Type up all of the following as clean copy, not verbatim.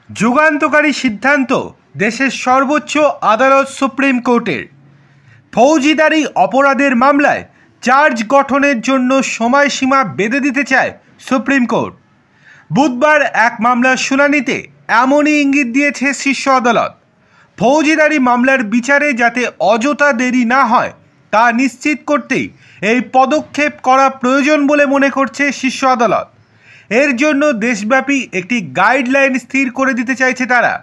যুগান্তকারী সিদ্ধান্ত দেশের সর্বোচ্চ আদালত সুপ্রিম কোর্টের। ফৌজদারি অপরাধের মামলায় চার্জ গঠনের জন্য সময়সীমা বেঁধে দিতে চায় সুপ্রিম কোর্ট। বুধবার এক মামলার শুনানিতে এমনই ইঙ্গিত দিয়েছে শীর্ষ আদালত। ফৌজদারি মামলার বিচারে যাতে অযথা দেরি না হয় তা নিশ্চিত করতেই এই পদক্ষেপ করা প্রয়োজন বলে মনে করছে শীর্ষ আদালত। এর জন্য দেশব্যাপী একটি গাইডলাইন স্থির করে দিতে চাইছে তারা।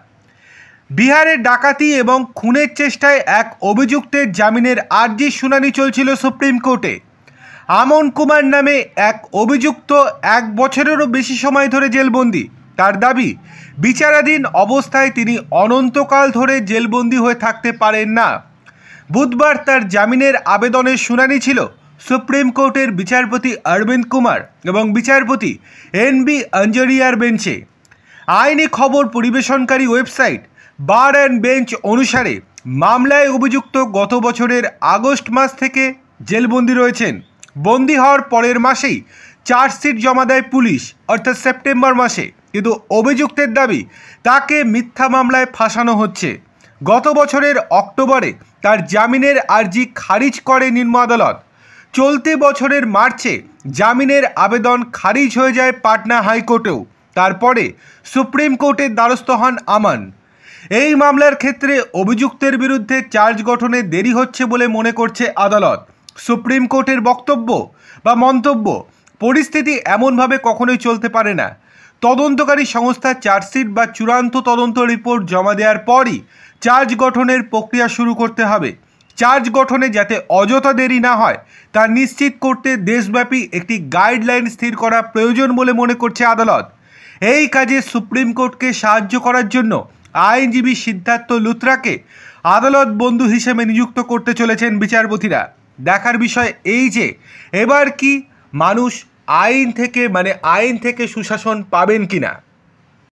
বিহারে ডাকাতি এবং খুনের চেষ্টায় এক অভিযুক্তের জামিনের আর্জি শুনানি চলছিল সুপ্রিম কোর্টে। আমন কুমার নামে এক অভিযুক্ত 1 বছরেরও বেশি সময় ধরে জেলবন্দি। তার দাবি, বিচারাধীন অবস্থায় তিনি অনন্তকাল ধরে জেলবন্দি হয়ে থাকতে পারেন না। বুধবার তার জামিনের আবেদনের শুনানি ছিল সুপ্রিম কোর্টের বিচারপতি অরবিন্দ কুমার এবং বিচারপতি NB আঞ্জরিয়ার বেঞ্চে। আইনি খবর পরিবেশনকারী ওয়েবসাইট বার অ্যান্ড বেঞ্চ অনুসারে মামলায় অভিযুক্ত গত বছরের আগস্ট মাস থেকে জেলবন্দি রয়েছেন। বন্দি হওয়ার পরের মাসেই চার্জশিট জমা দেয় পুলিশ, অর্থাৎ সেপ্টেম্বর মাসে। কিন্তু অভিযুক্তের দাবি তাকে মিথ্যা মামলায় ফাঁসানো হচ্ছে। গত বছরের অক্টোবরে তার জামিনের আর্জি খারিজ করে নিম্ন আদালত। চলতি বছরের মার্চে জামিনের আবেদন খারিজ হয়ে যায় পাটনা হাইকোর্টেও। তারপরে সুপ্রিম কোর্টের দ্বারস্থ হন আমান। এই মামলার ক্ষেত্রে অভিযুক্তের বিরুদ্ধে চার্জ গঠনে দেরি হচ্ছে বলে মনে করছে আদালত। সুপ্রিম কোর্টের বক্তব্য বা মন্তব্য, পরিস্থিতি এমনভাবে কখনোই চলতে পারে না। তদন্তকারী সংস্থা চার্জশিট বা চূড়ান্ত তদন্ত রিপোর্ট জমা দেওয়ার পরই চার্জ গঠনের প্রক্রিয়া শুরু করতে হবে। চার্জ গঠনে যাতে অযথা দেরি না হয় তা নিশ্চিত করতে দেশব্যাপী একটি গাইডলাইন স্থির করা প্রয়োজন বলে মনে করছে আদালত। এই কাজে সুপ্রিম কোর্টকে সাহায্য করার জন্য আইনজীবী সিদ্ধার্থ লুথরাকে আদালত বন্ধু হিসেবে নিযুক্ত করতে চলেছেন বিচারপতিরা। দেখার বিষয় এই যে এবার কি মানুষ আইন থেকে সুশাসন পাবেন কিনা।